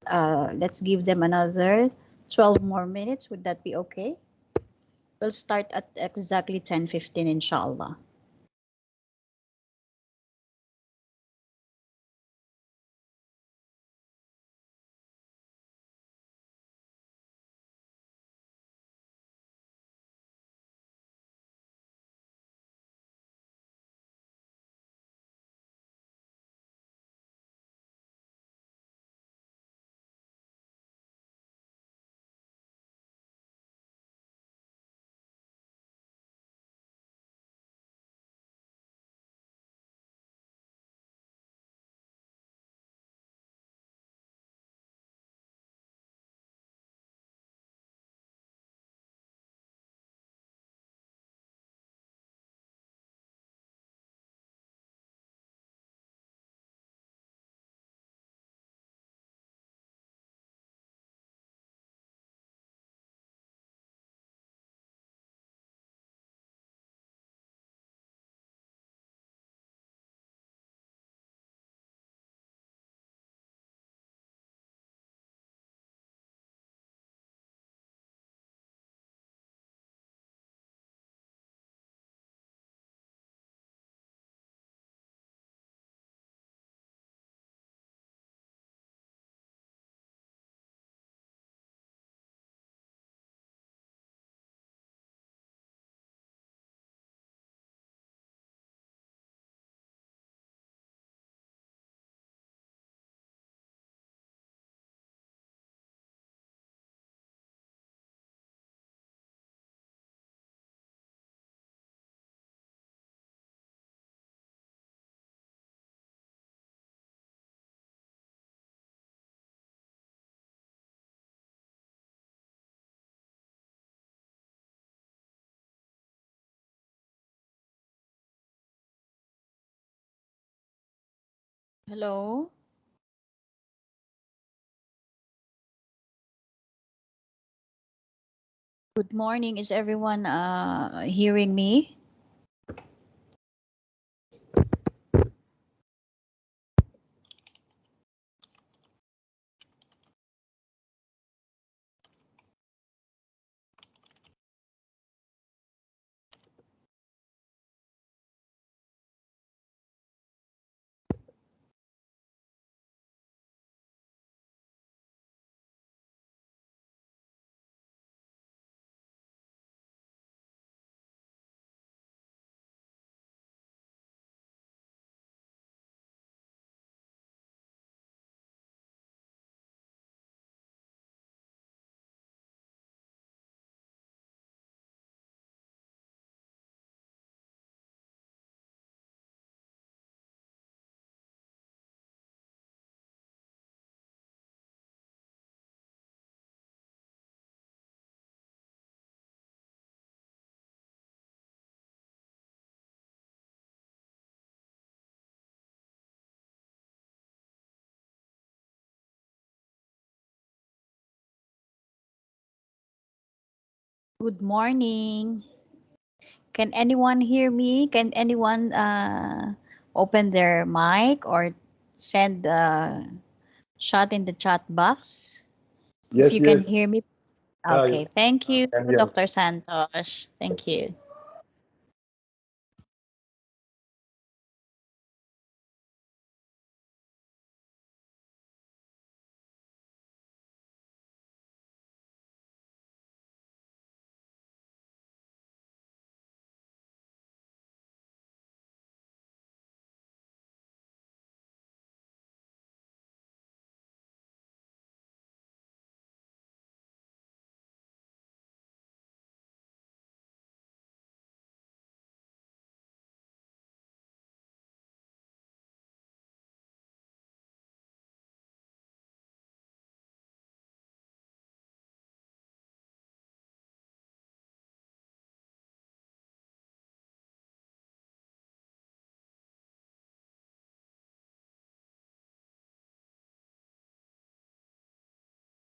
Let's give them another 12 more minutes. Would that be okay? We'll start at exactly 10:15, inshallah. Hello. Good morning. Is everyone hearing me? Good morning. Can anyone hear me? Can anyone open their mic or send a shot in the chat box? If Yes, you can yes. hear me. Yeah, Okay. Thank you, can hear. Dr. Santosh. Thank you.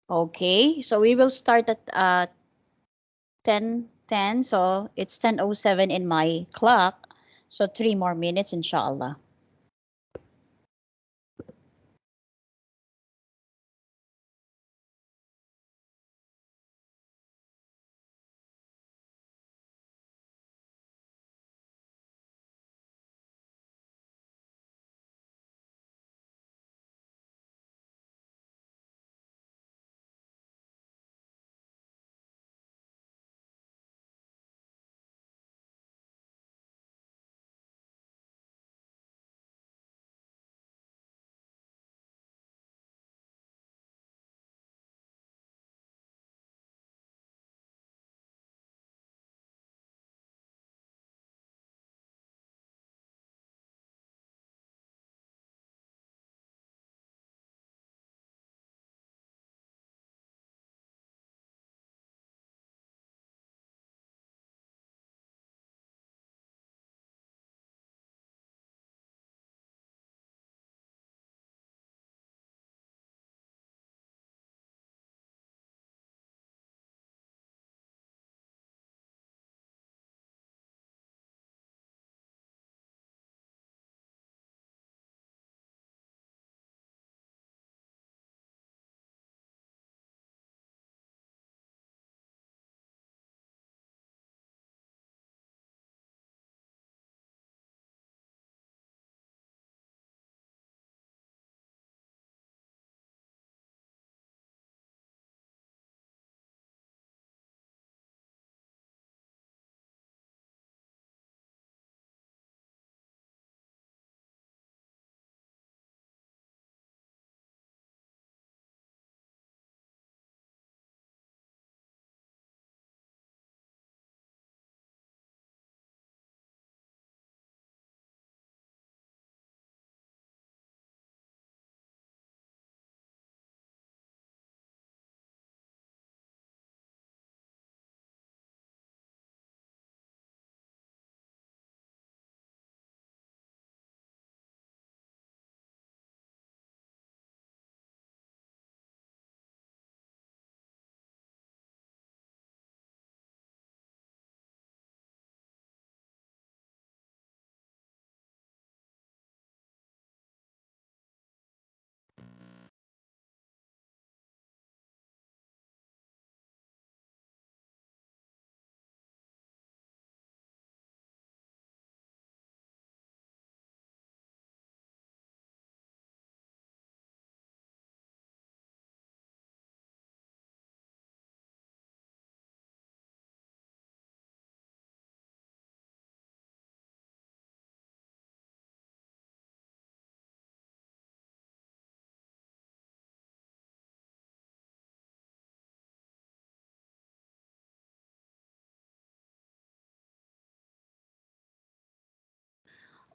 Okay. So we will start at 10:10. So it's 10:07 in my clock. So 3 more minutes, inshallah.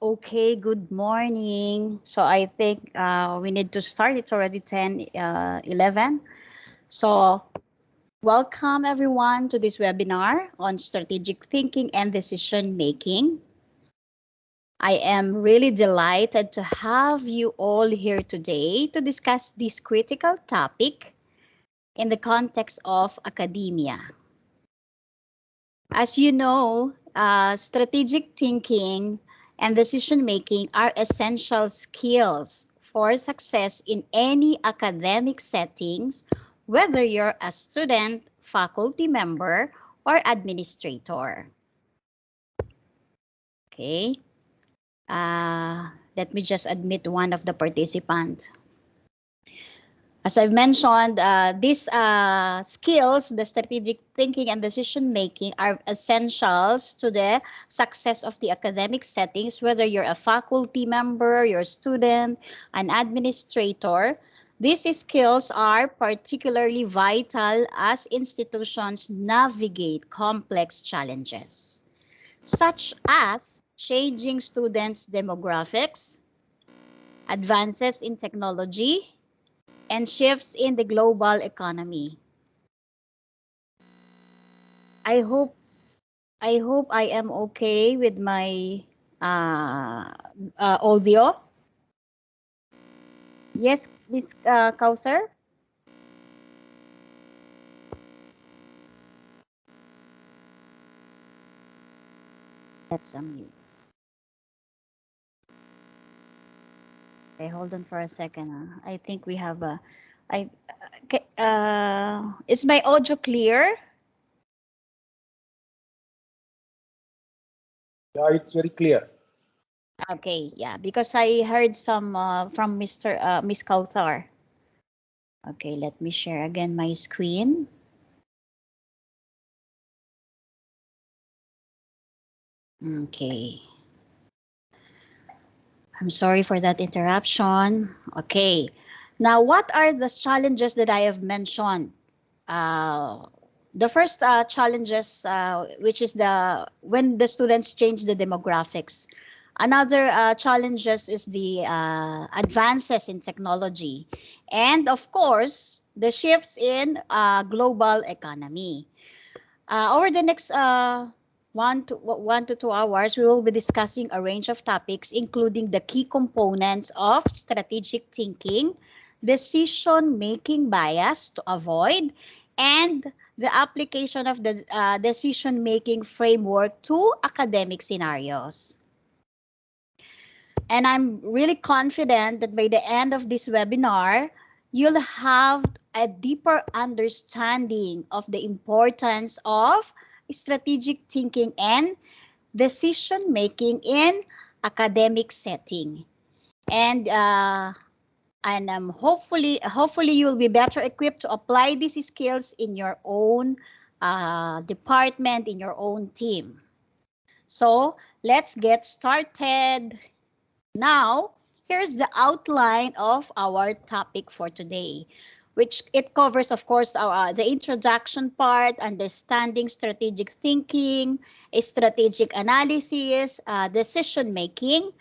Okay, good morning. So I think we need to start. It's already 10:11. So welcome everyone to this webinar on strategic thinking and decision making. I am really delighted to have you all here today to discuss this critical topic in the context of academia. As you know, strategic thinking and decision making are essential skills for success in any academic settings, whether you're a student, faculty member, or administrator. Okay. Let me just admit one of the participants. As I've mentioned, these skills, the strategic thinking and decision making, are essentials to the success of the academic settings, whether you're a faculty member, you're a student, an administrator. These skills are particularly vital as institutions navigate complex challenges, such as changing students' demographics, advances in technology, and shifts in the global economy. I hope I am okay with my audio. Yes, Miss Kauthar? Let's unmute. Okay, hold on for a second. I think we have a. Okay, is my audio clear? Yeah, it's very clear. Okay, yeah, because I heard some from Miss Kauthar. Okay, let me share again my screen. Okay. I'm sorry for that interruption. Okay. Now, what are the challenges that I have mentioned? Uh, the first challenges, which is the when the students change the demographics. Another challenges is the advances in technology, and of course, the shifts in global economy. Over the next 1 to 2 hours, we will be discussing a range of topics, including the key components of strategic thinking, decision-making bias to avoid, and the application of the decision-making framework to academic scenarios. And I'm really confident that by the end of this webinar, you'll have a deeper understanding of the importance of strategic thinking and decision making in academic setting. And hopefully you'll be better equipped to apply these skills in your own department, in your own team. So let's get started. Now, here's the outline of our topic for today, which it covers, of course, the introduction part, understanding strategic thinking, a strategic analysis, decision making,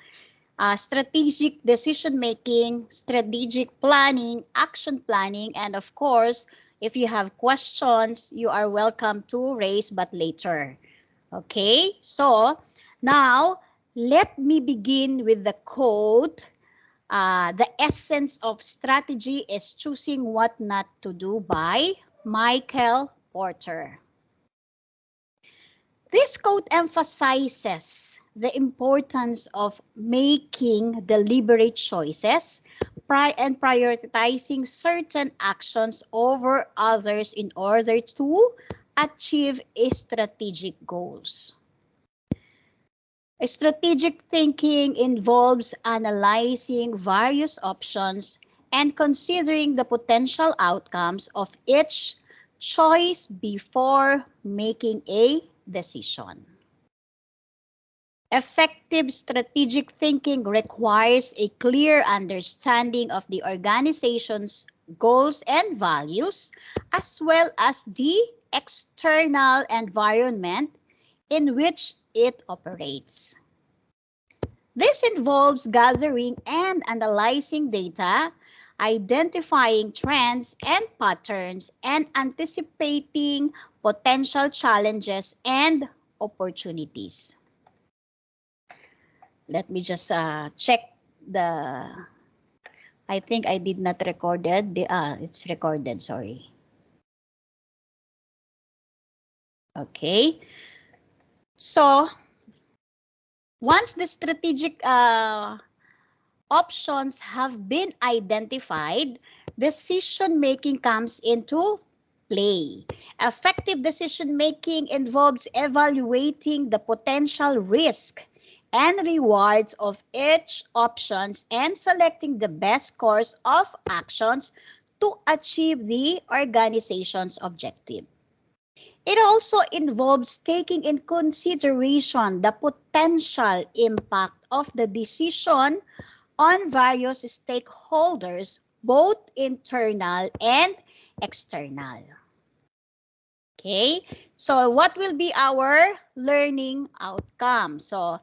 strategic decision making, strategic planning, action planning, and of course, if you have questions, you are welcome to raise, but later. Okay, so now let me begin with the quote. The essence of strategy is choosing what not to do by Michael Porter. This quote emphasizes the importance of making deliberate choices and prioritizing certain actions over others in order to achieve strategic goals. Strategic thinking involves analyzing various options and considering the potential outcomes of each choice before making a decision. Effective strategic thinking requires a clear understanding of the organization's goals and values, as well as the external environment in which it operates. This involves gathering and analyzing data, identifying trends and patterns, and anticipating potential challenges and opportunities. Let me just check the, I think I did not record it. It's recorded, sorry. Okay. So, once the strategic options have been identified, decision making comes into play. Effective decision making involves evaluating the potential risk and rewards of each options and selecting the best course of actions to achieve the organization's objective. It also involves taking in consideration the potential impact of the decision on various stakeholders, both internal and external. Okay, so what will be our learning outcome? So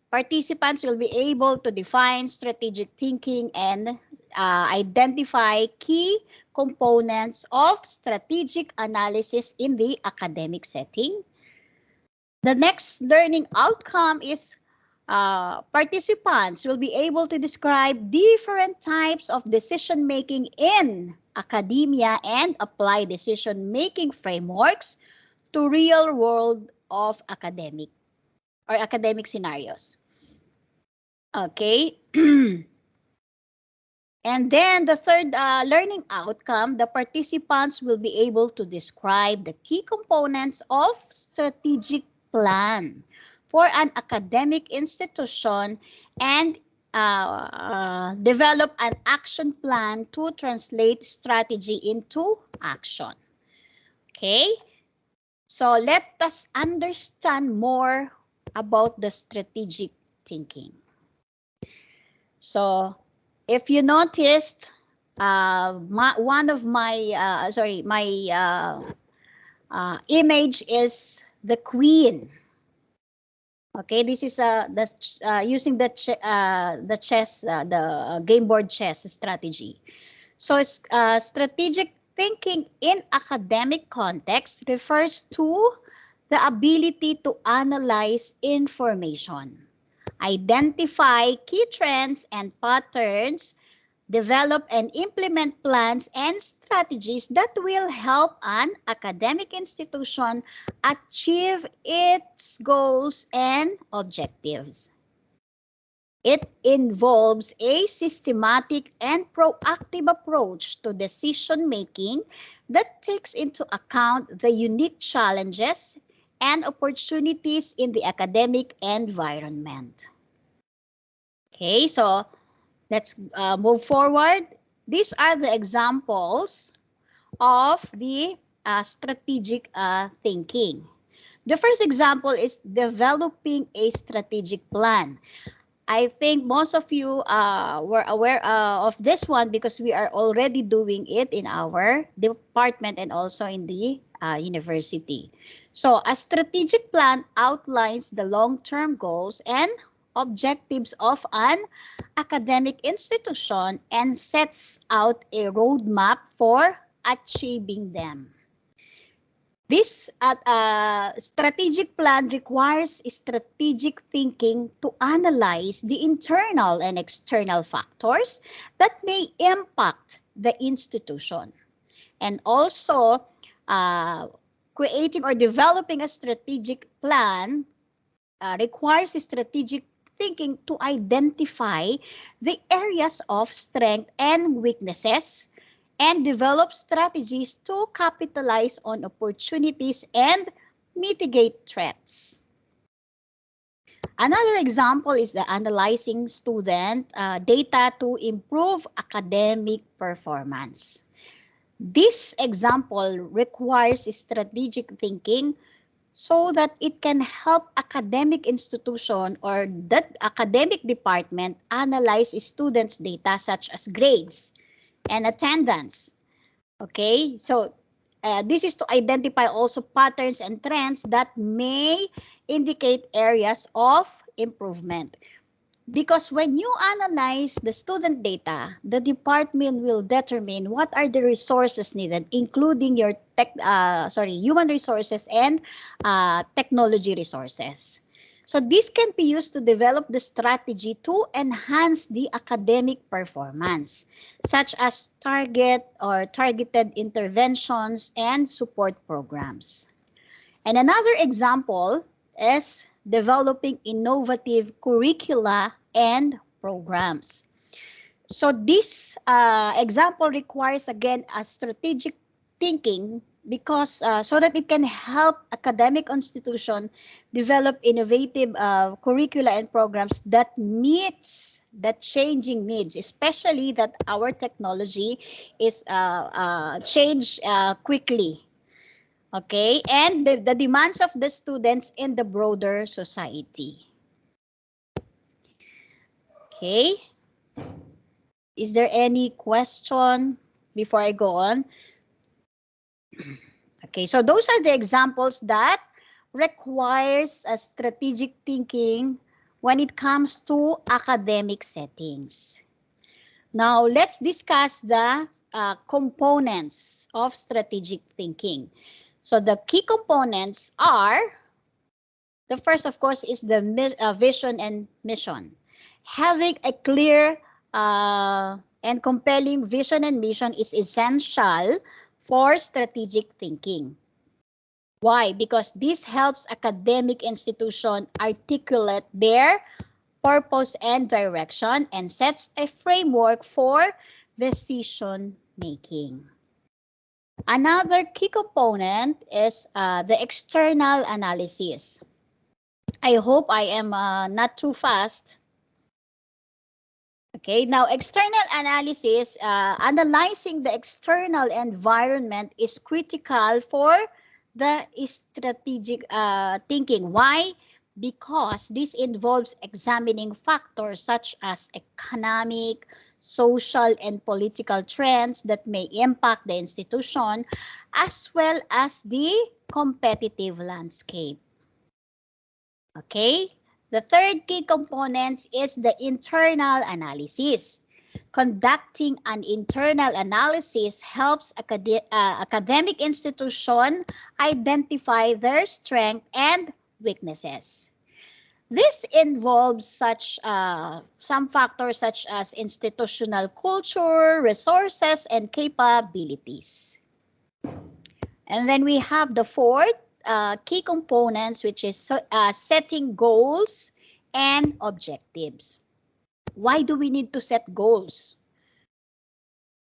participants will be able to define strategic thinking and identify key components of strategic analysis in the academic setting. The next learning outcome is participants will be able to describe different types of decision making in academia and apply decision making frameworks to real world of academic scenarios. Okay. And then the third learning outcome, the participants will be able to describe the key components of strategic plan for an academic institution and develop an action plan to translate strategy into action. Okay, so let us understand more about the strategic thinking. So if you noticed, one of my image is the queen. Okay, this is using the chess, the game board chess strategy. So strategic thinking in academic context refers to the ability to analyze information, identify key trends and patterns, develop and implement plans and strategies that will help an academic institution achieve its goals and objectives. It involves a systematic and proactive approach to decision making that takes into account the unique challenges and opportunities in the academic environment. Okay, so let's move forward. These are the examples of the strategic thinking. The first example is developing a strategic plan. I think most of you were aware of this one because we are already doing it in our department and also in the university. So a strategic plan outlines the long-term goals and objectives of an academic institution and sets out a roadmap for achieving them. This strategic plan requires strategic thinking to analyze the internal and external factors that may impact the institution. And also, creating or developing a strategic plan requires strategic thinking to identify the areas of strength and weaknesses and develop strategies to capitalize on opportunities and mitigate threats. Another example is the analyzing student data to improve academic performance. This example requires strategic thinking so that it can help academic institution or that academic department analyze students' data such as grades and attendance. Okay, so this is to identify also patterns and trends that may indicate areas of improvement. Because when you analyze the student data, the department will determine what are the resources needed, including your human resources and technology resources. So this can be used to develop the strategy to enhance the academic performance, such as targeted interventions and support programs. And another example is developing innovative curricula and programs. So this example requires again a strategic thinking because so that it can help academic institution develop innovative curricula and programs that meets the changing needs, especially that our technology is change quickly. Okay, and the demands of the students in the broader society. Okay, is there any question before I go on? Okay, so those are the examples that requires a strategic thinking when it comes to academic settings. Now, let's discuss the components of strategic thinking. So the key components are, the first, of course, is the vision and mission. Having a clear and compelling vision and mission is essential for strategic thinking. Why? Because this helps academic institutions articulate their purpose and direction and sets a framework for decision making. Another key component is the external analysis. I hope I am not too fast. Okay, now external analysis, analyzing the external environment is critical for the strategic thinking. Why? Because this involves examining factors such as economic, social, and political trends that may impact the institution, as well as the competitive landscape. Okay? The third key component is the internal analysis. Conducting an internal analysis helps academic institutions identify their strengths and weaknesses. This involves some factors such as institutional culture, resources, and capabilities. And then we have the fourth key components, which is setting goals and objectives. Why do we need to set goals?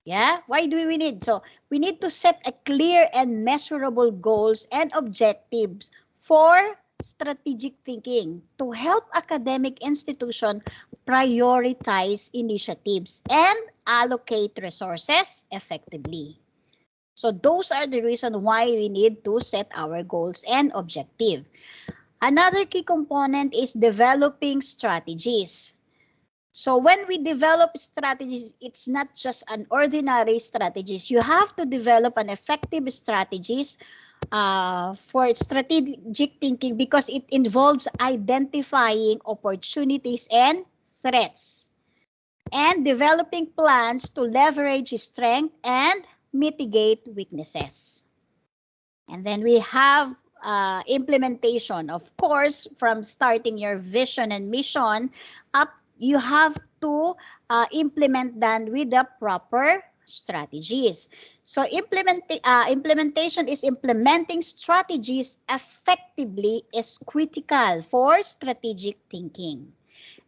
Yeah, why do we need? So we need to set a clear and measurable goals and objectives for strategic thinking to help academic institutions prioritize initiatives and allocate resources effectively. So those are the reasons why we need to set our goals and objective. Another key component is developing strategies. So when we develop strategies, it's not just an ordinary strategies. You have to develop an effective strategies for strategic thinking because it involves identifying opportunities and threats and developing plans to leverage strength and mitigate weaknesses. And then we have implementation. Of course, from starting your vision and mission up, you have to implement them with the proper strategies. So implementation is implementing strategies effectively is critical for strategic thinking.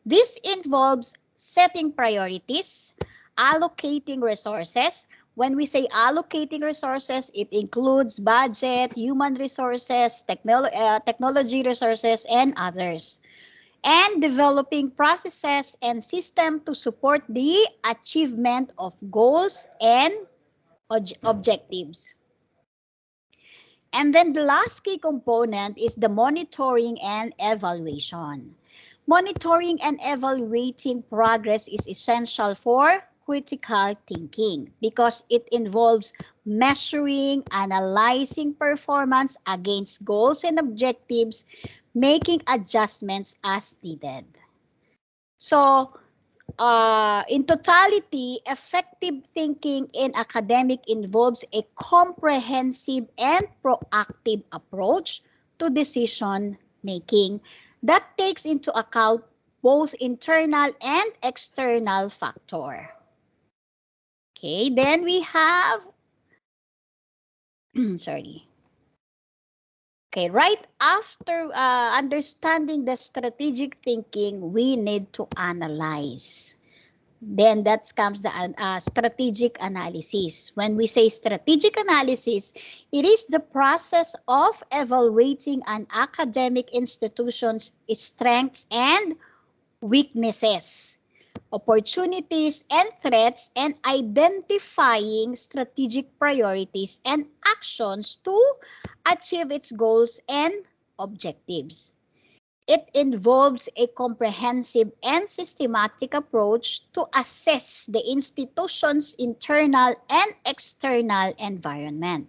This involves setting priorities, allocating resources. When we say allocating resources, it includes budget, human resources, technology resources, and others. And developing processes and systems to support the achievement of goals and objectives. And then the last key component is the monitoring and evaluation. Monitoring and evaluating progress is essential for critical thinking because it involves measuring, analyzing performance against goals and objectives, making adjustments as needed. So, in totality, effective thinking in academic involves a comprehensive and proactive approach to decision making that takes into account both internal and external factor. Okay, then we have, sorry. Okay, right after understanding the strategic thinking, we need to analyze. Then that comes the strategic analysis. When we say strategic analysis, it is the process of evaluating an academic institution's strengths and weaknesses, opportunities and threats, and identifying strategic priorities and actions to achieve its goals and objectives. It involves a comprehensive and systematic approach to assess the institution's internal and external environment,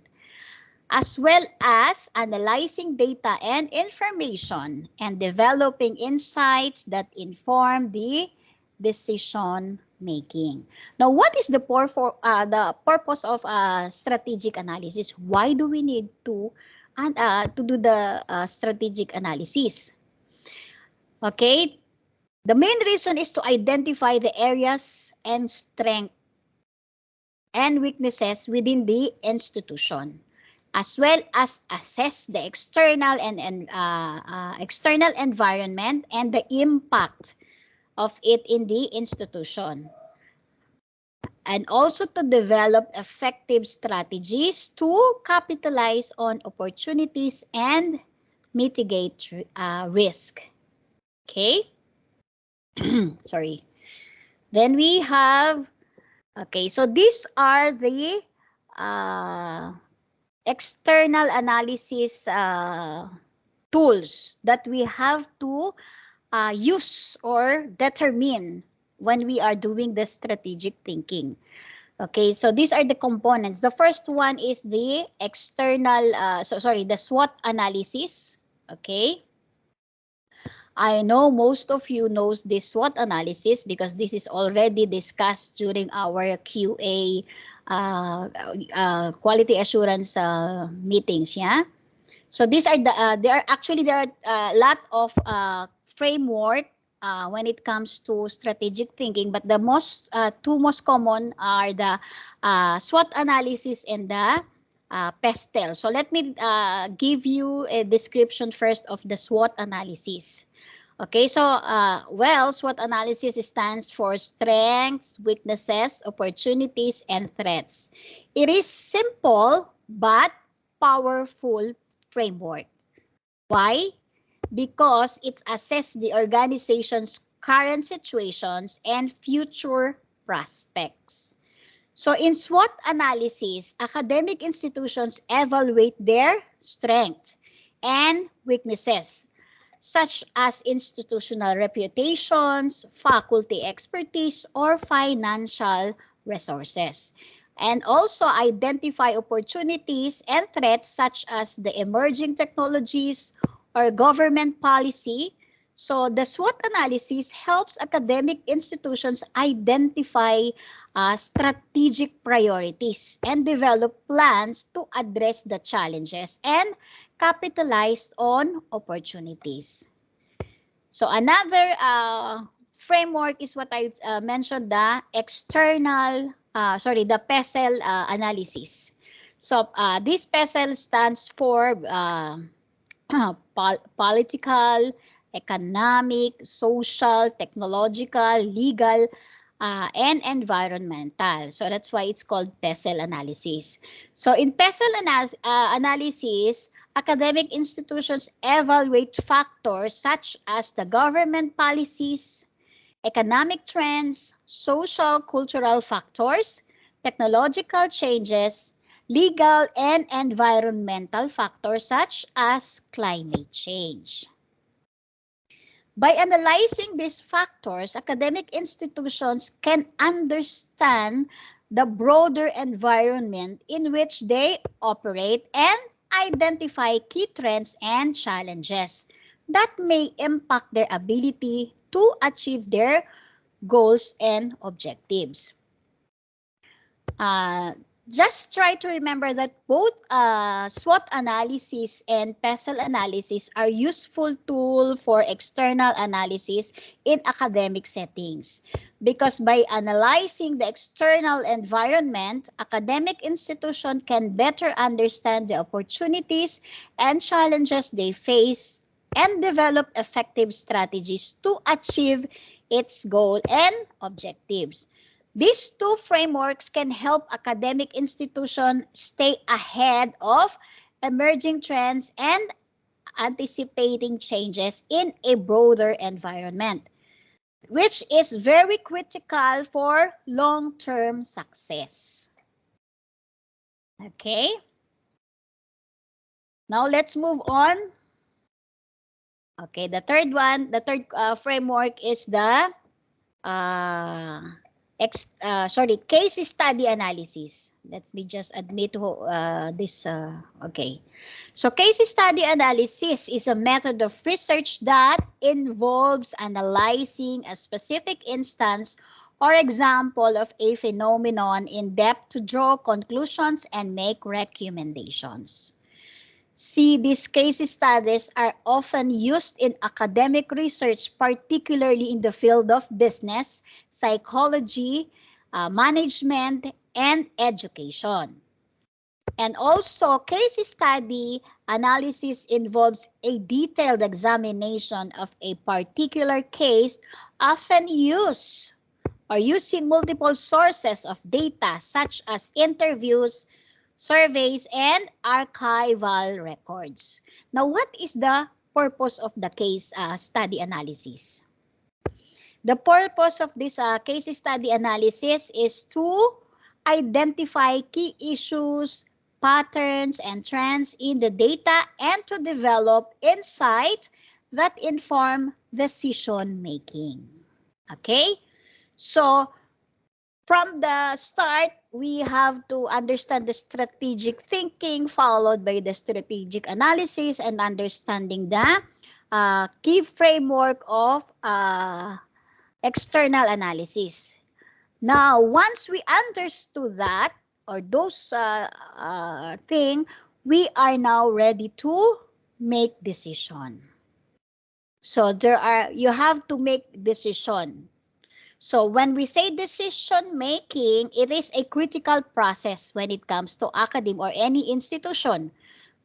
as well as analyzing data and information and developing insights that inform the decision making. Now, what is the purpose of strategic analysis? Why do we need to do the strategic analysis? Okay, the main reason is to identify the areas and strength and weaknesses within the institution, as well as assess the external and external environment and the impact of it in the institution, and also to develop effective strategies to capitalize on opportunities and mitigate risk. Okay. Sorry. Then we have, okay, so these are the external analysis tools that we have to use or determine when we are doing the strategic thinking. Okay, so these are the components. The first one is the external, the SWOT analysis. Okay. I know most of you knows this SWOT analysis because this is already discussed during our QA quality assurance meetings. Yeah. So these are the there are a lot of framework when it comes to strategic thinking, but the two most common are the SWOT analysis and the PESTEL. So let me give you a description first of the SWOT analysis. Okay, so SWOT analysis stands for strengths, weaknesses, opportunities, and threats. It is simple but powerful framework. Why? Because it assesses the organization's current situations and future prospects. So in SWOT analysis, academic institutions evaluate their strengths and weaknesses, such as institutional reputations, faculty expertise, or financial resources. And also identify opportunities and threats such as the emerging technologies or government policy. So the SWOT analysis helps academic institutions identify strategic priorities and develop plans to address the challenges and capitalize on opportunities. So another framework is what I mentioned, the the PESEL analysis. So this PESEL stands for political, economic, social, technological, legal, and environmental. So that's why it's called PESEL analysis. So in PESEL analysis, academic institutions evaluate factors such as the government policies, economic trends, social cultural factors, technological changes, legal and environmental factors such as climate change. By analyzing these factors, academic institutions can understand the broader environment in which they operate and identify key trends and challenges that may impact their ability to achieve their goals and objectives. Just try to remember that both SWOT analysis and PESEL analysis are useful tools for external analysis in academic settings. Because by analyzing the external environment, academic institution can better understand the opportunities and challenges they face and develop effective strategies to achieve its goal and objectives. These two frameworks can help academic institutions stay ahead of emerging trends and anticipating changes in a broader environment, which is very critical for long-term success. Okay? Now let's move on. Okay, the third framework is the case study analysis. Let me just admit this. Okay. So case study analysis is a method of research that involves analyzing a specific instance or example of a phenomenon in depth to draw conclusions and make recommendations. See, these case studies are often used in academic research, particularly in the field of business, psychology, management, and education. And also, case study analysis involves a detailed examination of a particular case, often using multiple sources of data such as interviews, surveys, and archival records. Now, what is the purpose of the case study analysis? The purpose of this case study analysis is to identify key issues, patterns, and trends in the data and to develop insight that inform decision making. Okay? So, from the start, we have to understand the strategic thinking followed by the strategic analysis and understanding the key framework of external analysis. Now, once we understood that or those things, we are now ready to make decision. So you have to make decision. So when we say decision making, it is a critical process when it comes to academe or any institution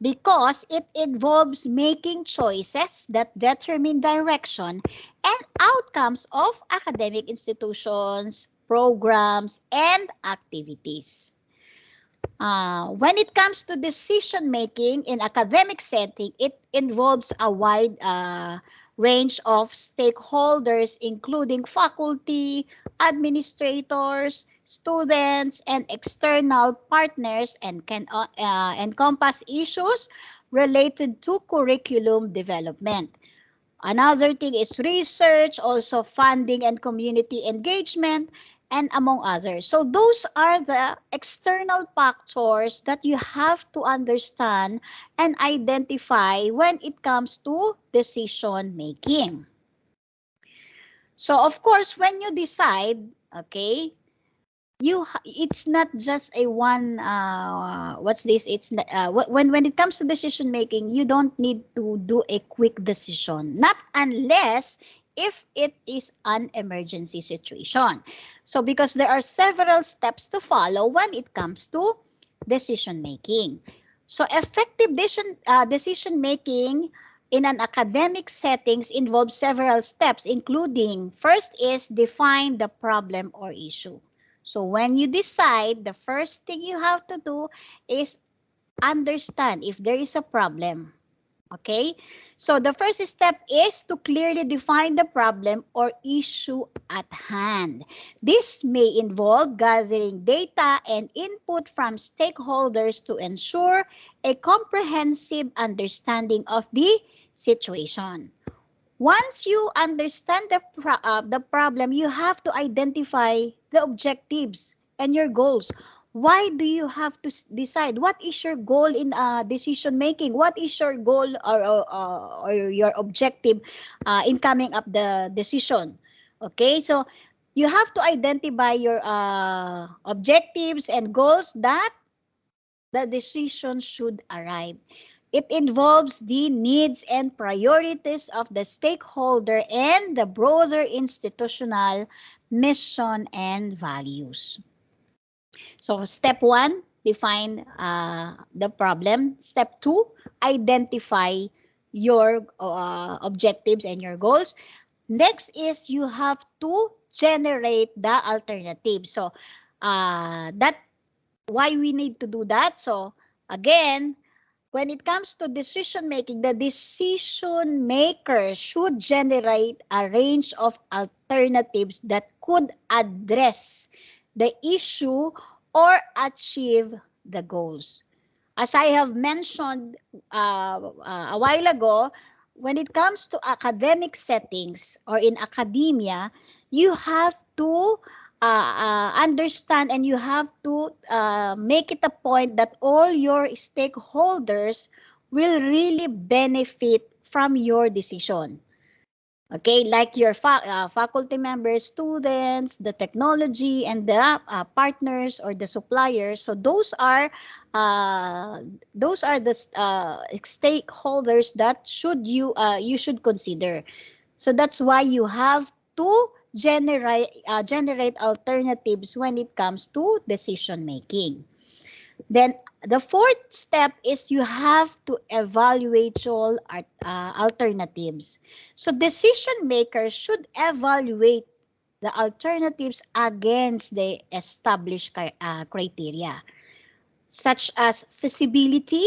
because it involves making choices that determine direction and outcomes of academic institutions, programs, and activities. When it comes to decision making in academic setting, it involves a wide range of stakeholders, including faculty, administrators, students, and external partners, and can encompass issues related to curriculum development. Another thing is research, also funding and community engagement, and among others. So those are the external factors that you have to understand and identify when it comes to decision making. So of course, when you decide, okay, it's not just a one when it comes to decision making, you don't need to do a quick decision, not unless if it is an emergency situation. So because there are several steps to follow when it comes to decision making. So effective decision making in an academic settings involves several steps, including first is define the problem or issue. So when you decide, the first thing you have to do is understand if there is a problem. Okay? So the first step is to clearly define the problem or issue at hand. This may involve gathering data and input from stakeholders to ensure a comprehensive understanding of the situation. Once you understand the problem, you have to identify the objectives and your goals. Why do you have to decide? What is your goal in decision making? What is your goal or your objective in coming up the decision? Okay, so you have to identify your objectives and goals that the decision should arrive. It involves the needs and priorities of the stakeholder and the broader institutional mission and values. So step 1, define the problem. Step 2, identify your objectives and your goals. Next is you have to generate the alternative. So that why we need to do that. So again, when it comes to decision making, the decision maker should generate a range of alternatives that could address the issue or achieve the goals. As I have mentioned a while ago, when it comes to academic settings or in academia, you have to understand and you have to make it a point that all your stakeholders will really benefit from your decision. Okay, like your faculty members, students, the technology, and the partners or the suppliers. So those are the stakeholders that you should consider. So that's why you have to generate alternatives when it comes to decision making. Then the fourth step is you have to evaluate all alternatives. So decision makers should evaluate the alternatives against the established criteria, such as feasibility,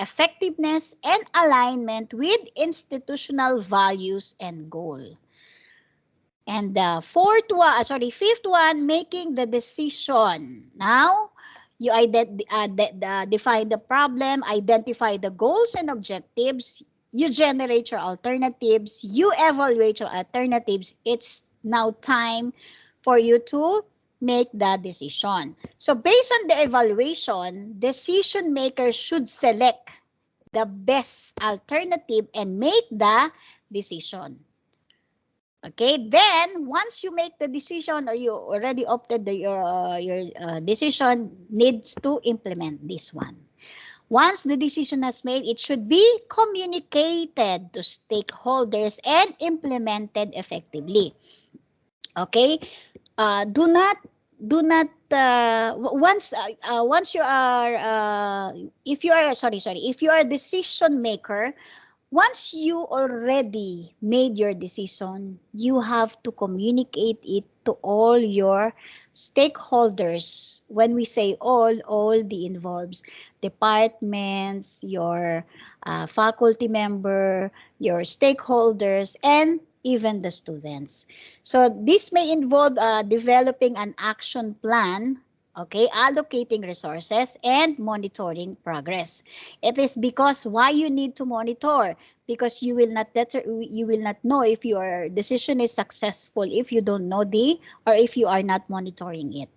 effectiveness, and alignment with institutional values and goal. And the fifth one, making the decision. Now, you define the problem, identify the goals and objectives, you generate your alternatives, you evaluate your alternatives. It's now time for you to make the decision. So based on the evaluation, decision makers should select the best alternative and make the decision. Okay, then once you make the decision or you already opted your decision, needs to implement this one. Once the decision is made, it should be communicated to stakeholders and implemented effectively. Okay, do not once you are if you are if you are a decision maker. Once you already made your decision, you have to communicate it to all your stakeholders. When we say all the involves departments, your faculty member, your stakeholders, and even the students. So this may involve developing an action plan, okay, allocating resources, and monitoring progress. It is because why you need to monitor, because you will not know if your decision is successful if you don't know or if you are not monitoring it.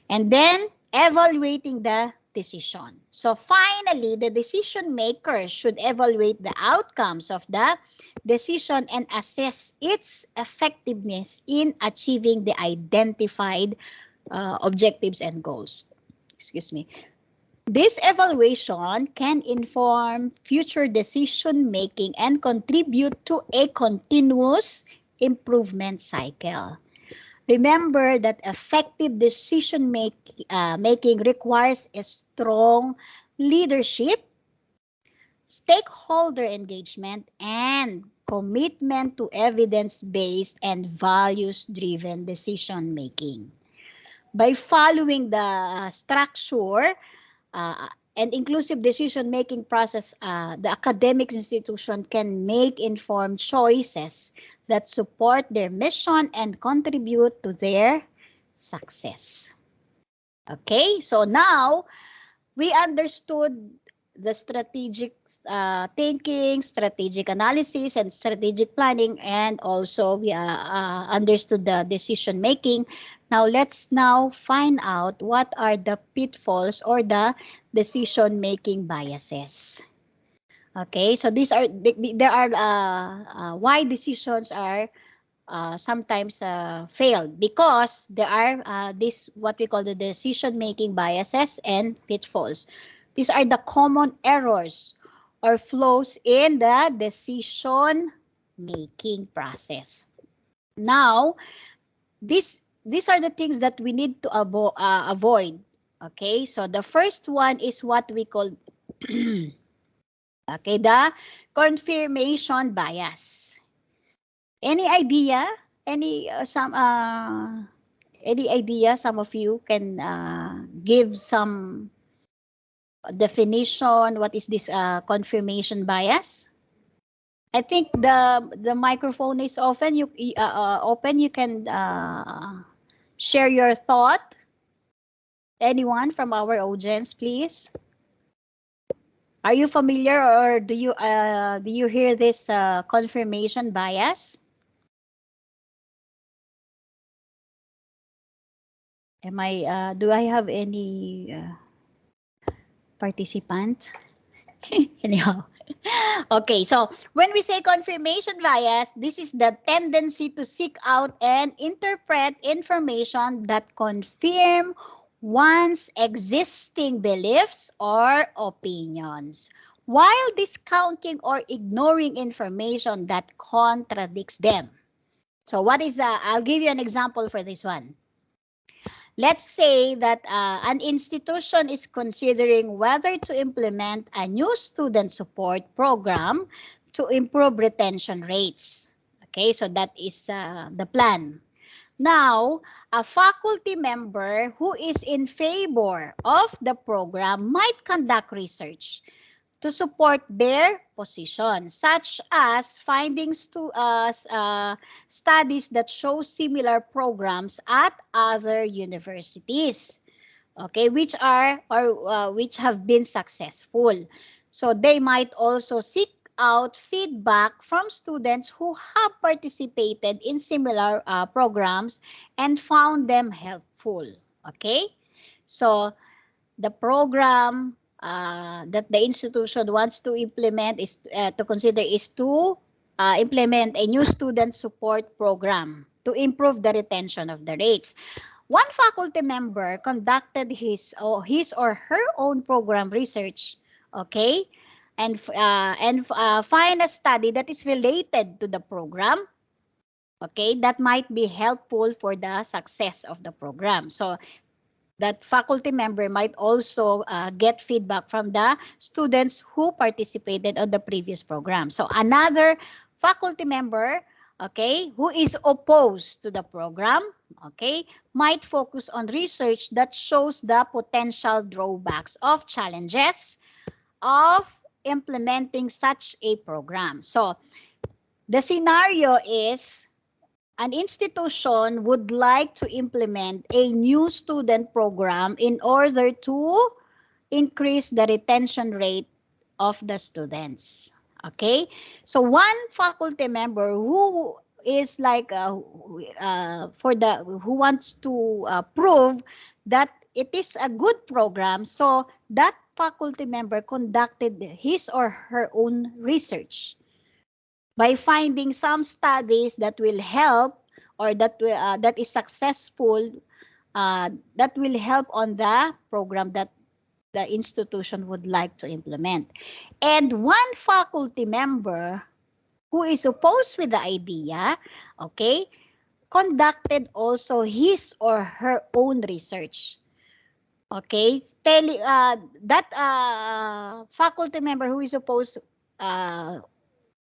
And then evaluating the decision. So finally, the decision maker should evaluate the outcomes of the decision and assess its effectiveness in achieving the identified objectives and goals. Excuse me. This evaluation can inform future decision making and contribute to a continuous improvement cycle. Remember that effective decision making requires a strong leadership, stakeholder engagement, and commitment to evidence-based and values-driven decision making. By following the structure and inclusive decision-making process, the academic institution can make informed choices that support their mission and contribute to their success. Okay, so now we understood the strategic thinking, strategic analysis, and strategic planning, and also we understood the decision making. Now, let's now find out what are the pitfalls or the decision-making biases. Okay, so these are, there are, why decisions are sometimes failed, because there are this what we call the decision-making biases and pitfalls. These are the common errors or flaws in the decision-making process. Now, these are the things that we need to avoid. Okay, so the first one is what we call okay, the confirmation bias. Any idea? Any idea? Some of you can give some definition. What is this confirmation bias? I think the microphone is open. Open. You can share your thought. Anyone from our audience, please? Are you familiar, or do you hear this confirmation bias? Do I have any participant? Anyhow. Okay, so when we say confirmation bias, this is the tendency to seek out and interpret information that confirm one's existing beliefs or opinions, while discounting or ignoring information that contradicts them. So what is, I'll give you an example for this one. Let's say that an institution is considering whether to implement a new student support program to improve retention rates. Okay, so that is the plan. Now, a faculty member who is in favor of the program might conduct research to support their position, such as findings to studies that show similar programs at other universities, okay, which are or which have been successful. So they might also seek out feedback from students who have participated in similar programs and found them helpful. Okay, so the program that the institution wants to implement is to implement a new student support program to improve the retention of the rates. One faculty member conducted his or her own program research, okay, and find a study that is related to the program, okay, that might be helpful for the success of the program. So that faculty member might also get feedback from the students who participated on the previous program. So another faculty member, okay, who is opposed to the program, okay, might focus on research that shows the potential drawbacks of challenges of implementing such a program. So the scenario is, an institution would like to implement a new student program in order to increase the retention rate of the students. Okay, so one faculty member who is like who wants to prove that it is a good program, so that faculty member conducted his or her own research by finding some studies that will help, or that is successful, that will help on the program that the institution would like to implement. And one faculty member who is opposed with the idea, okay, conducted also his or her own research. Okay, telling that faculty member who is opposed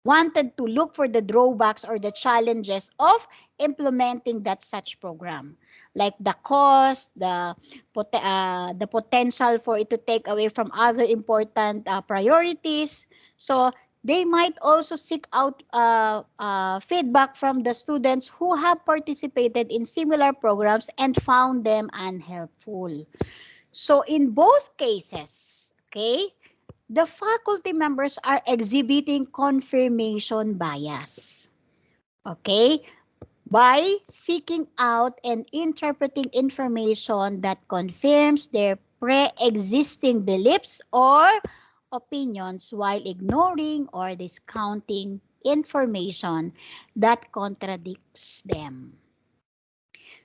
wanted to look for the drawbacks or the challenges of implementing that such program, like the cost, the potential for it to take away from other important priorities. So they might also seek out feedback from the students who have participated in similar programs and found them unhelpful. So in both cases, okay, the faculty members are exhibiting confirmation bias. Okay? by seeking out and interpreting information that confirms their pre-existing beliefs or opinions while ignoring or discounting information that contradicts them.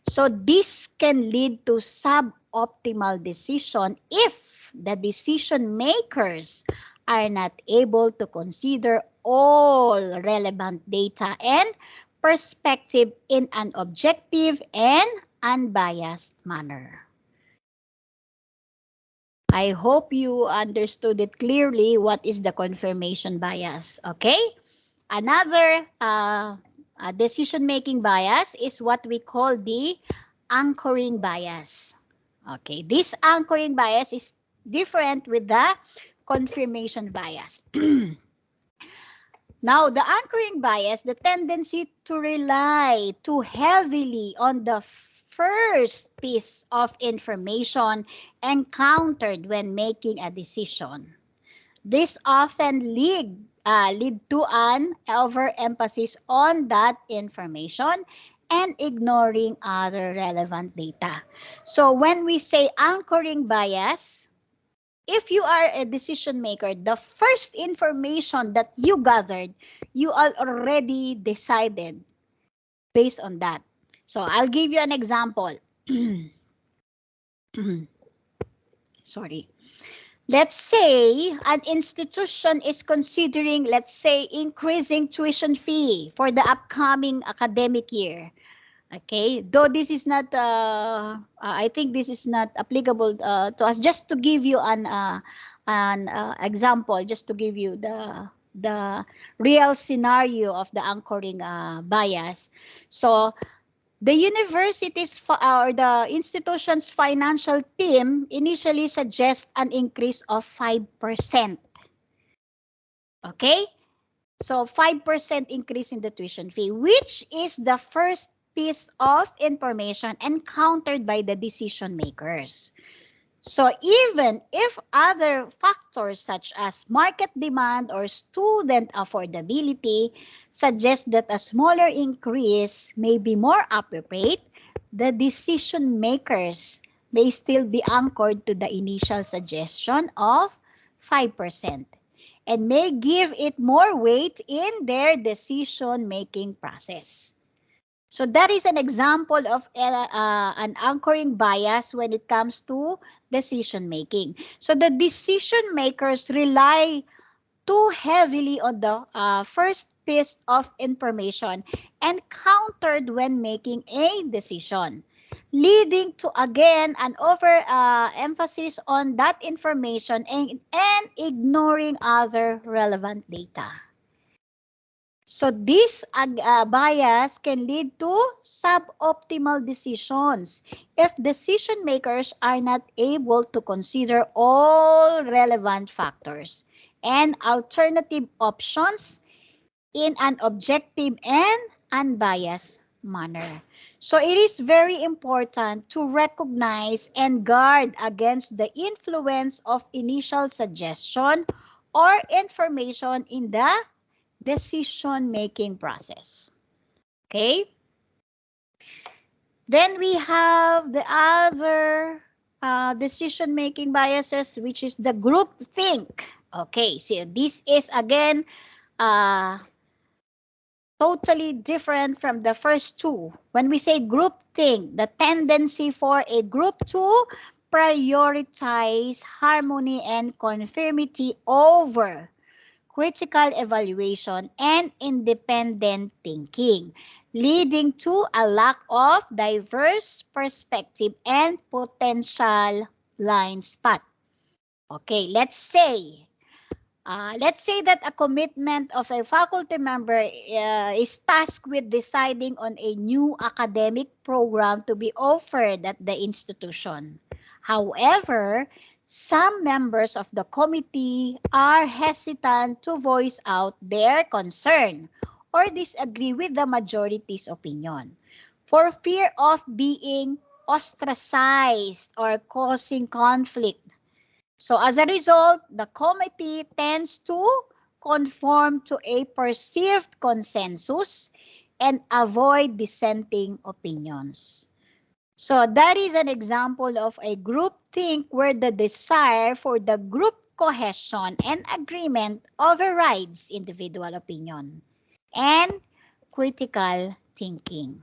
So this can lead to suboptimal decision if the decision makers are not able to consider all relevant data and perspective in an objective and unbiased manner. I hope you understood it clearly what is the confirmation bias, okay? Another decision-making bias is what we call the anchoring bias. Okay, this anchoring bias is different with the confirmation bias. Now, the anchoring bias, the tendency to rely too heavily on the first piece of information encountered when making a decision. This often lead to an overemphasis on that information and ignoring other relevant data. So when we say anchoring bias, if you are a decision maker, the first information that you gathered, you are already decided based on that. So I'll give you an example. Sorry. Let's say an institution is considering, let's say, increasing tuition fee for the upcoming academic year. Okay, though this is not, I think this is not applicable to us. Just to give you an example, just to give you the real scenario of the anchoring bias. So the university's or the institution's financial team initially suggests an increase of 5%. Okay? So 5% increase in the tuition fee, which is the first piece of information encountered by the decision makers. So even if other factors such as market demand or student affordability suggest that a smaller increase may be more appropriate, the decision makers may still be anchored to the initial suggestion of 5% and may give it more weight in their decision-making process. So that is an example of an anchoring bias when it comes to decision making. So the decision makers rely too heavily on the first piece of information encountered when making a decision, leading to again an over emphasis on that information and ignoring other relevant data. So this bias can lead to suboptimal decisions if decision makers are not able to consider all relevant factors and alternative options in an objective and unbiased manner. So it is very important to recognize and guard against the influence of initial suggestion or information in the decision-making process. Okay? Then we have the other decision-making biases, which is the group think. Okay, so this is again totally different from the first two. When we say group think, the tendency for a group to prioritize harmony and conformity over critical evaluation, and independent thinking, leading to a lack of diverse perspective and potential blind spot. Okay, let's say that a commitment of a faculty member is tasked with deciding on a new academic program to be offered at the institution. However, some members of the committee are hesitant to voice out their concern or disagree with the majority's opinion for fear of being ostracized or causing conflict. So as a result, the committee tends to conform to a perceived consensus and avoid dissenting opinions. So that is an example of a group think where the desire for the group cohesion and agreement overrides individual opinion and critical thinking.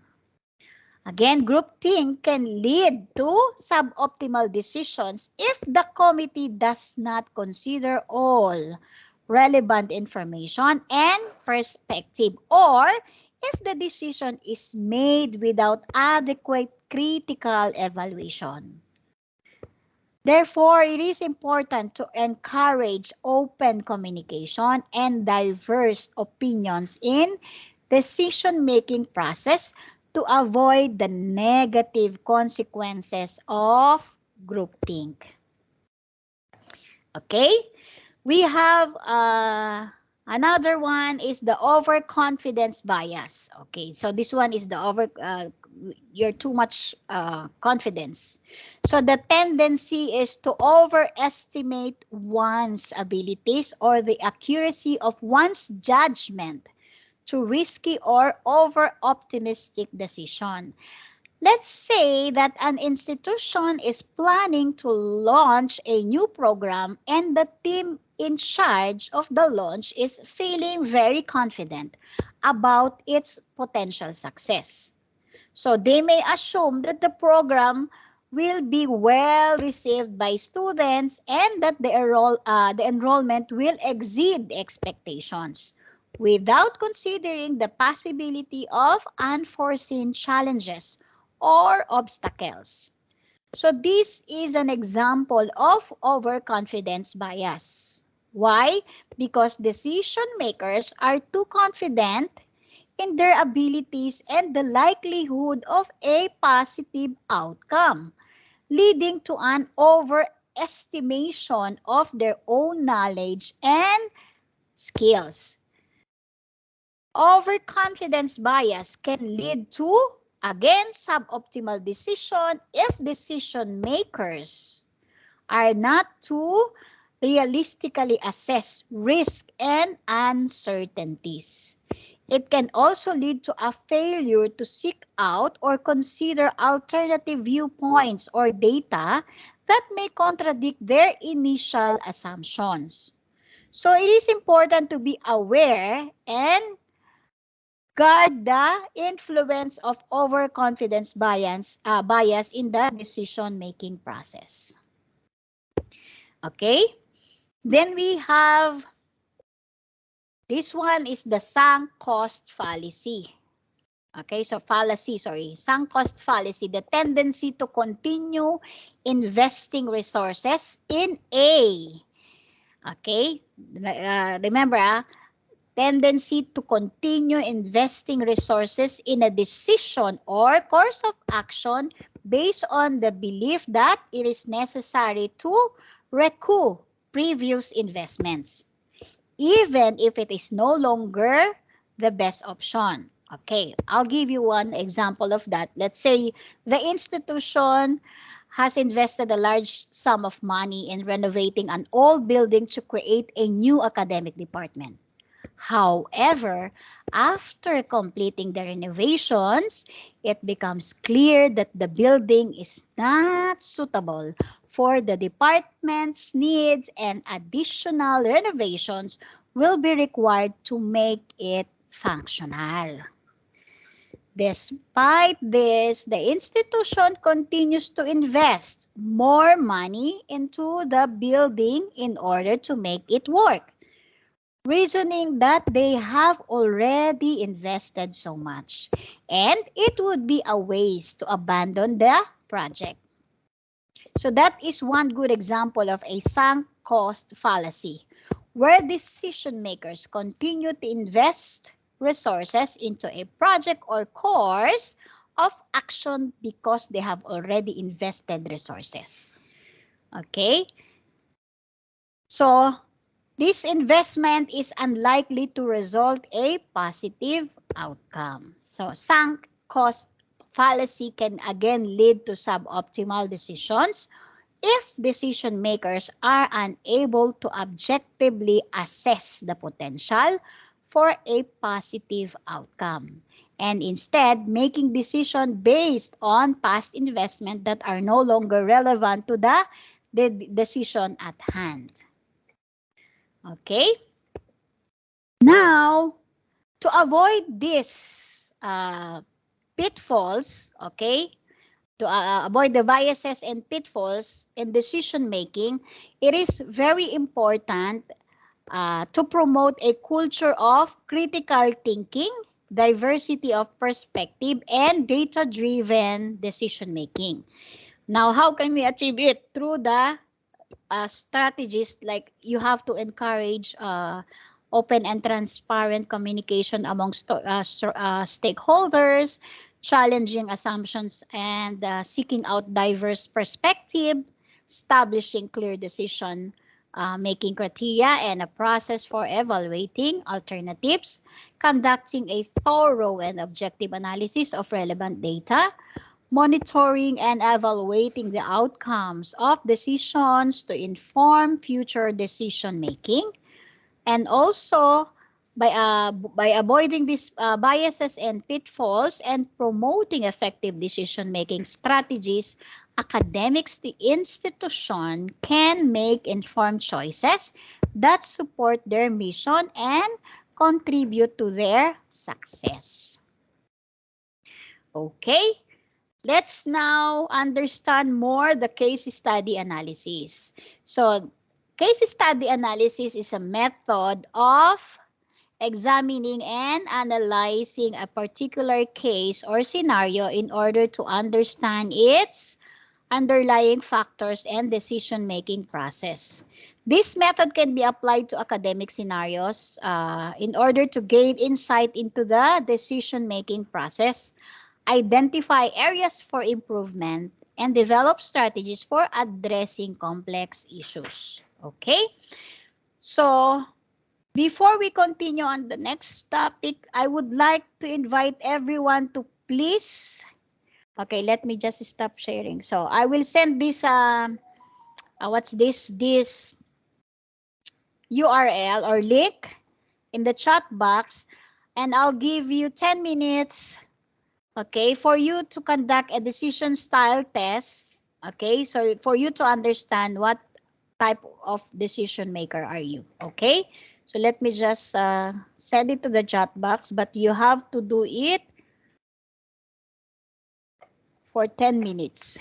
Again, groupthink can lead to suboptimal decisions if the committee does not consider all relevant information and perspective, or if the decision is made without adequate critical evaluation. Therefore, it is important to encourage open communication and diverse opinions in decision-making process to avoid the negative consequences of groupthink. Okay, we have another one is the overconfidence bias. Okay, so this one is the you're too much confidence. So the tendency is to overestimate one's abilities or the accuracy of one's judgment to risky or over-optimistic decision. Let's say that an institution is planning to launch a new program and the team in charge of the launch is feeling very confident about its potential success. So they may assume that the program will be well received by students and that the enrollment will exceed expectations without considering the possibility of unforeseen challenges or obstacles. So this is an example of overconfidence bias. Why? Because decision makers are too confident in their abilities and the likelihood of a positive outcome, leading to an overestimation of their own knowledge and skills. Overconfidence bias can lead to, again, suboptimal decision if decision makers are not to realistically assess risk and uncertainties. It can also lead to a failure to seek out or consider alternative viewpoints or data that may contradict their initial assumptions. So it is important to be aware and guard the influence of overconfidence bias in the decision-making process. Okay, then we have this one is the sunk cost fallacy. Okay, so sunk cost fallacy, the tendency to continue investing resources in a, okay, remember, tendency to continue investing resources in a decision or course of action based on the belief that it is necessary to recoup previous investments, even if it is no longer the best option. Okay, I'll give you one example of that. Let's say the institution has invested a large sum of money in renovating an old building to create a new academic department. However, after completing the renovations, it becomes clear that the building is not suitable for the department's needs and additional renovations will be required to make it functional. Despite this, the institution continues to invest more money into the building in order to make it work, reasoning that they have already invested so much and it would be a waste to abandon the project. So that is one good example of a sunk cost fallacy, where decision makers continue to invest resources into a project or course of action because they have already invested resources. Okay? So this investment is unlikely to result a positive outcome. So sunk cost fallacy can again lead to suboptimal decisions if decision makers are unable to objectively assess the potential for a positive outcome and instead making decisions based on past investment that are no longer relevant to the decision at hand. Okay? Now, to avoid these pitfalls, okay, to avoid the biases and pitfalls in decision making, it is very important to promote a culture of critical thinking, diversity of perspective, and data-driven decision making. Now, how can we achieve it? Through the strategies, like you have to encourage open and transparent communication among stakeholders, challenging assumptions and seeking out diverse perspective, establishing clear decision making criteria and a process for evaluating alternatives, conducting a thorough and objective analysis of relevant data, monitoring and evaluating the outcomes of decisions to inform future decision making, and also by avoiding these biases and pitfalls and promoting effective decision making strategies, academics, the institution can make informed choices that support their mission and contribute to their success. Okay. Let's now understand more the case study analysis. So, case study analysis is a method of examining and analyzing a particular case or scenario in order to understand its underlying factors and decision-making process. This method can be applied to academic scenarios in order to gain insight into the decision-making process, identify areas for improvement, and develop strategies for addressing complex issues. Okay? So, before we continue on the next topic, I would like to invite everyone to please, okay, let me just stop sharing. So, I will send this, what's this URL or link in the chat box, and I'll give you 10 minutes, okay, for you to conduct a decision style test. Okay, so for you to understand what type of decision maker are you. Okay, so let me just send it to the chat box, but you have to do it for 10 minutes.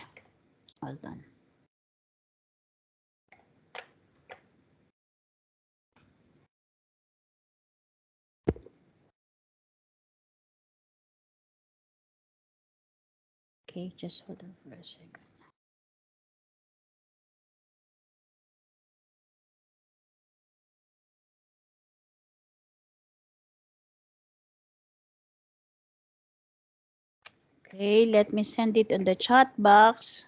Hold on. Okay, just hold on for a second. Okay, let me send it in the chat box.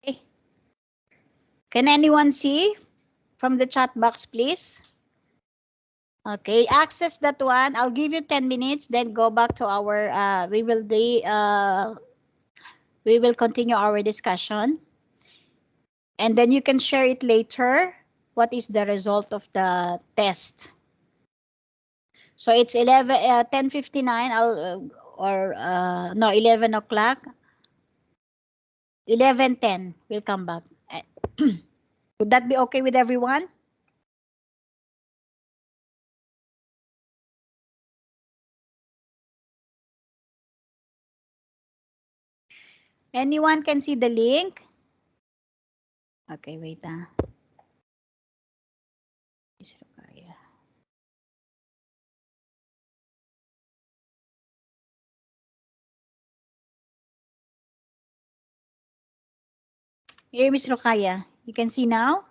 Okay. Can anyone see from the chat box, please? Okay, access that one. I'll give you 10 minutes, then go back to our, we will continue our discussion. And then you can share it later. What is the result of the test? So it's 10:59, no, 11 o'clock. 11:10, we'll come back. Would that be okay with everyone? Anyone can see the link? Okay, wait. Here, Ms. Rokaya, you can see now?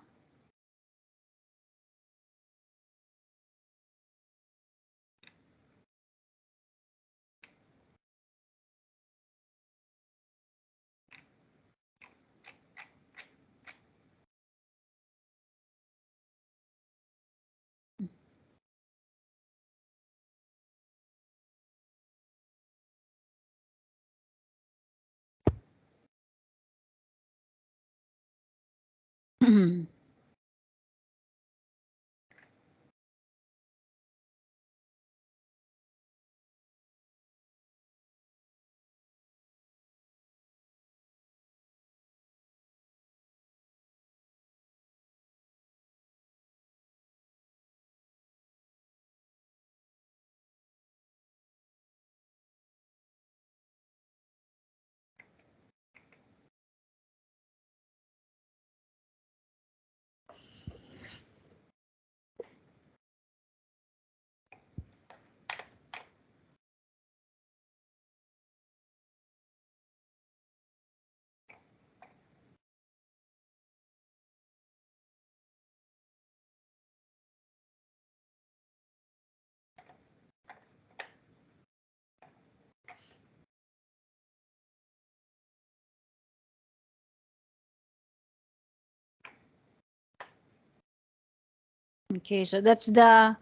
Okay, so that's the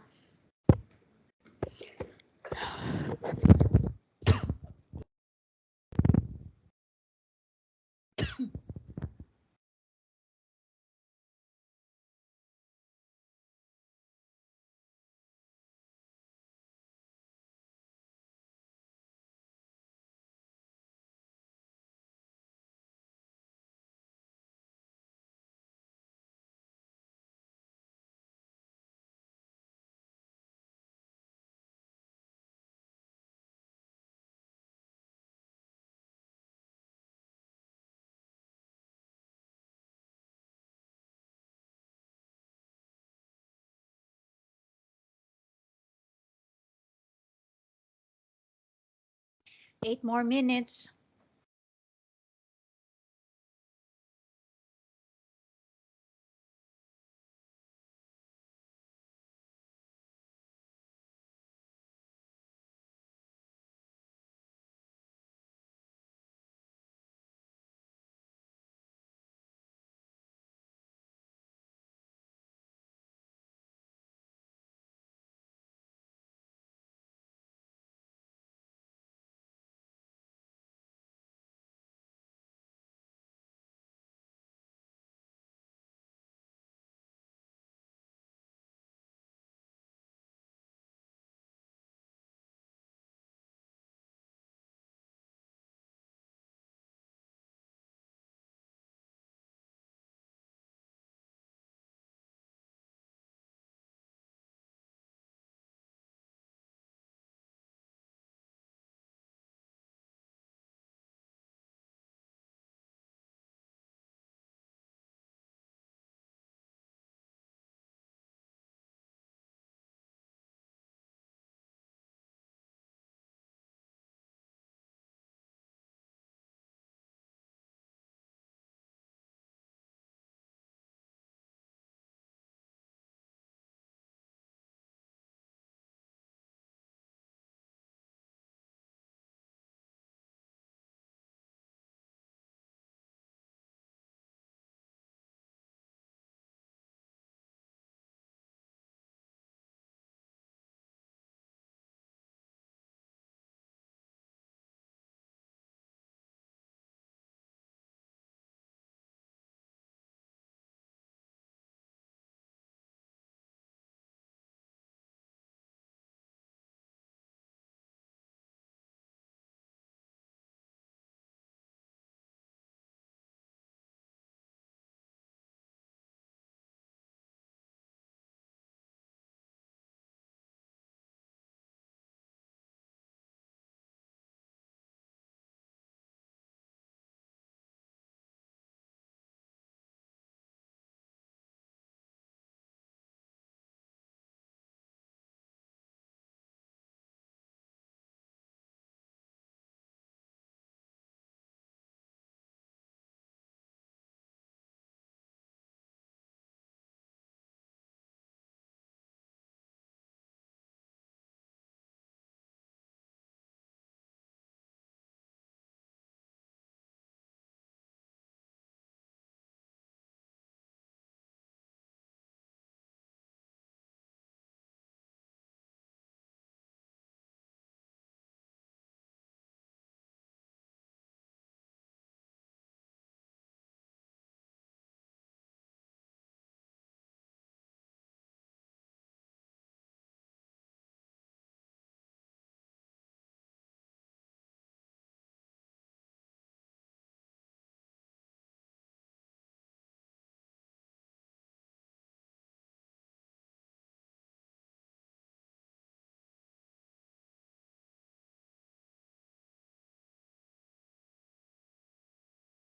8 more minutes.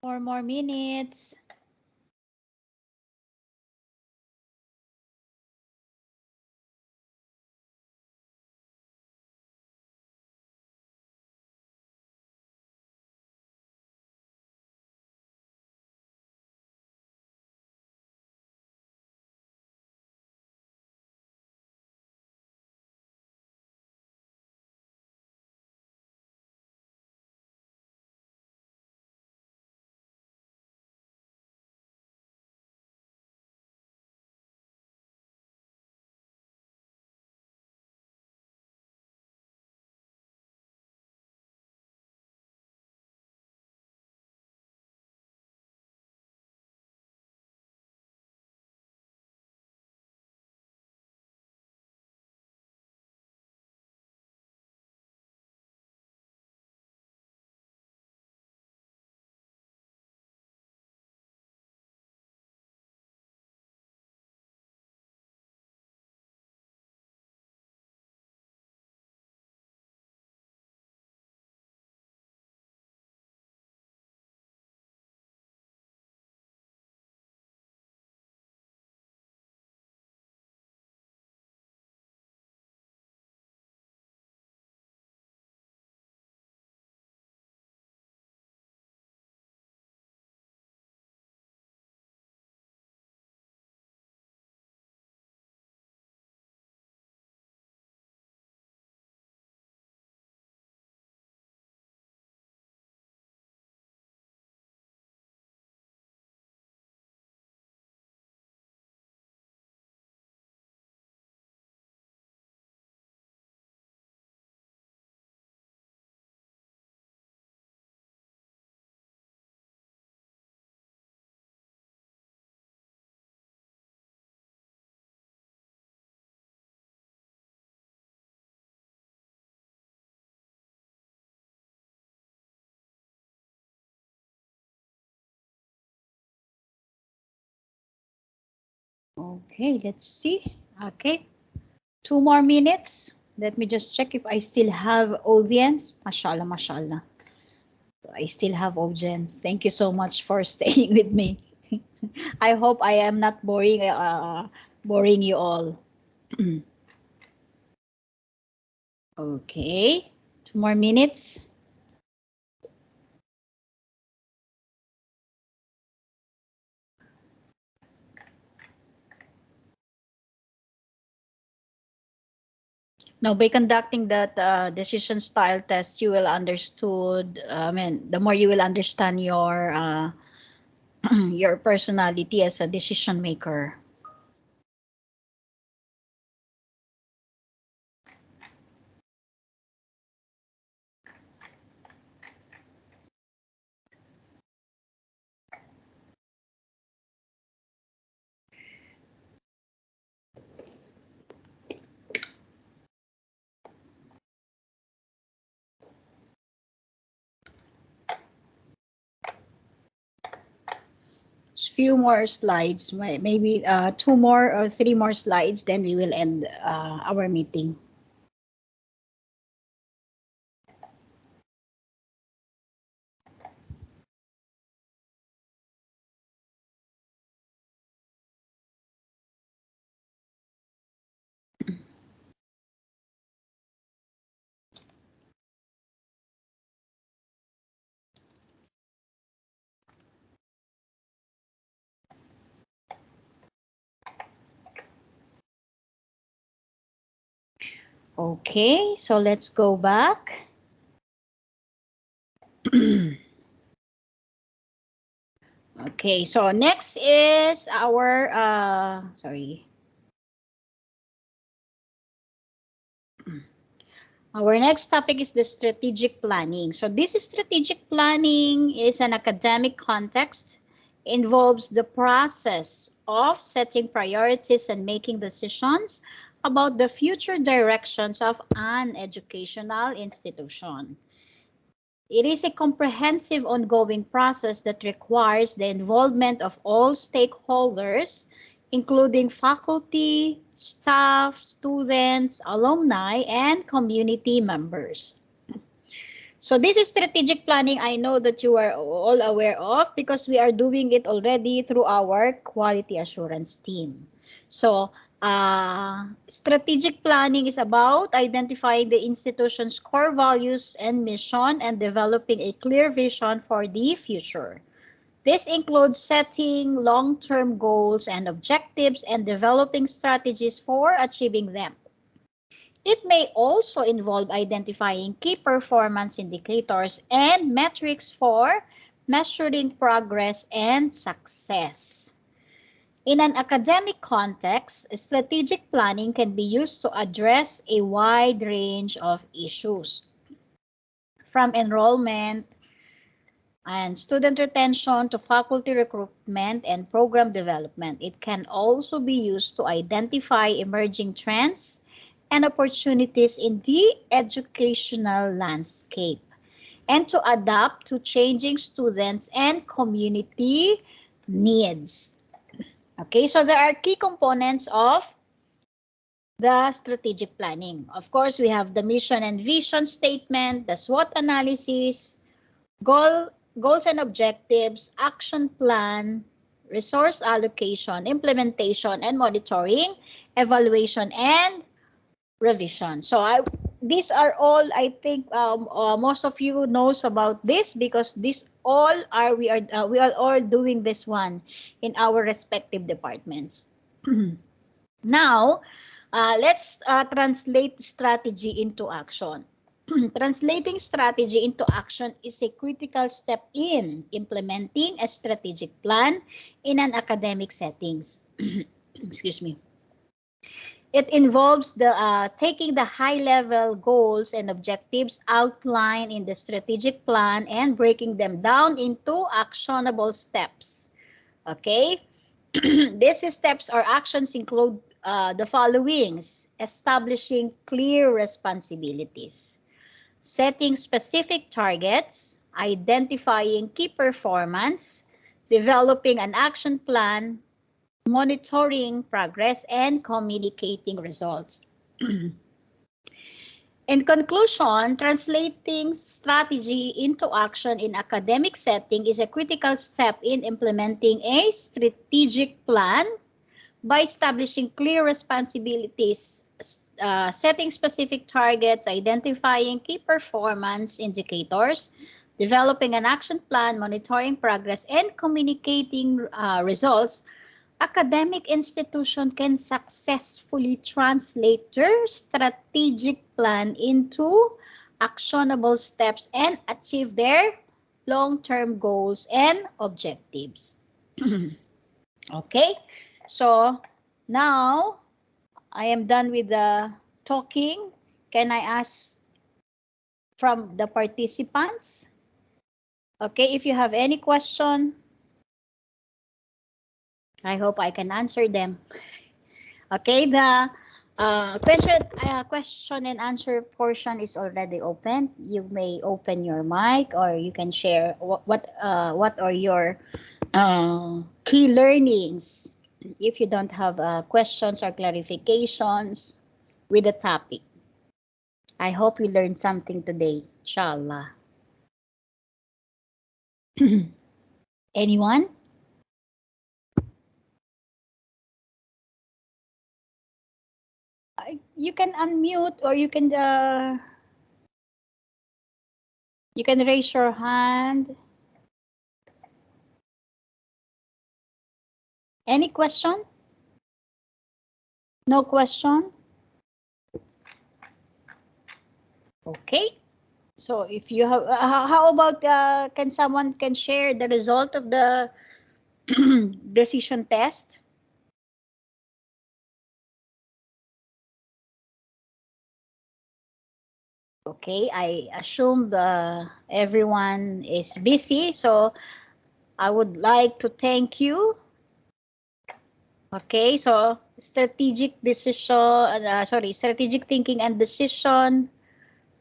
Four more minutes. Okay, let's see. Okay, 2 more minutes. Let me just check if I still have audience. Mashallah, mashallah. I still have audience. Thank you so much for staying with me. I hope I am not boring you all. Okay, 2 more minutes. Now, by conducting that decision style test, you will understood. The more you will understand your your personality as a decision maker. Few more slides, maybe 2 more or 3 more slides, then we will end our meeting. Okay, so let's go back. Okay, so next is our, sorry. Our next topic is the strategic planning. So this strategic planning is an academic context, involves the process of setting priorities and making decisions about the future directions of an educational institution. It is a comprehensive ongoing process that requires the involvement of all stakeholders, including faculty, staff, students, alumni, and community members. So this is strategic planning. I know that you are all aware of because we are doing it already through our quality assurance team. So strategic planning is about identifying the institution's core values and mission and developing a clear vision for the future. This includes setting long-term goals and objectives and developing strategies for achieving them. It may also involve identifying key performance indicators and metrics for measuring progress and success. In an academic context, strategic planning can be used to address a wide range of issues, from enrollment and student retention to faculty recruitment and program development. It can also be used to identify emerging trends and opportunities in the educational landscape and to adapt to changing students and community needs. Okay, so there are key components of the strategic planning. Of course, we have the mission and vision statement, the SWOT analysis, goals and objectives, action plan, resource allocation, implementation and monitoring, evaluation and revision. So these are all, I think most of you knows about this because this all are we are all doing this one in our respective departments. Now, let's translate strategy into action. Translating strategy into action is a critical step in implementing a strategic plan in an academic settings. Excuse me. It involves the taking the high-level goals and objectives outlined in the strategic plan and breaking them down into actionable steps. Okay? These steps or actions include the following: establishing clear responsibilities, setting specific targets, identifying key performance, developing an action plan, monitoring progress, and communicating results. In conclusion, translating strategy into action in academic setting is a critical step in implementing a strategic plan by establishing clear responsibilities, setting specific targets, identifying key performance indicators, developing an action plan, monitoring progress, and communicating results. Academic institution can successfully translate their strategic plan into actionable steps and achieve their long-term goals and objectives. Okay, so now I am done with the talking. Can I ask from the participants? Okay, if you have any question, I hope I can answer them. Okay, the question and answer portion is already open. You may open your mic, or you can share what are your key learnings if you don't have questions or clarifications with the topic. I hope you learned something today, inshallah. Anyone? You can unmute, or you can raise your hand. Any question? No question? Okay. So if you have, how about can someone can share the result of the decision test? Okay, I assume everyone is busy, so I would like to thank you. Okay, so strategic thinking and decision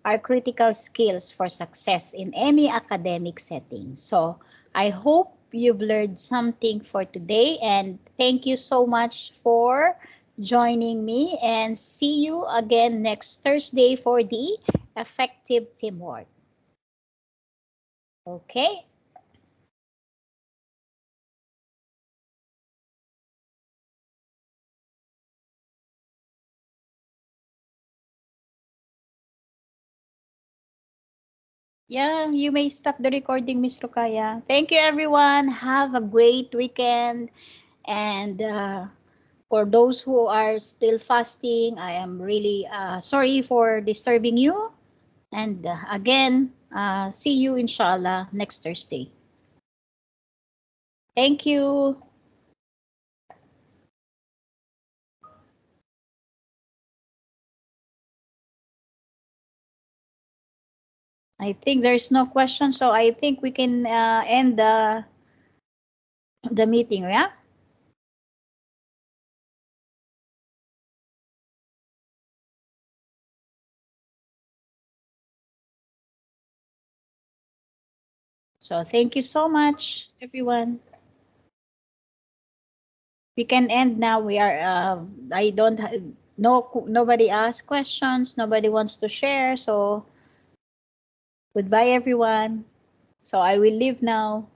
are critical skills for success in any academic setting. So I hope you've learned something for today, and thank you so much for joining me, and see you again next Thursday for the effective teamwork. Okay. Yeah, you may stop the recording, Miss Rukaya. Thank you, everyone. Have a great weekend. And for those who are still fasting, I am really sorry for disturbing you. And again, see you, inshallah, next Thursday. Thank you. I think there's no question, so I think we can end the meeting, yeah? So thank you so much, everyone. We can end now. We are, I don't, nobody asked questions. Nobody wants to share. So goodbye, everyone. So I will leave now.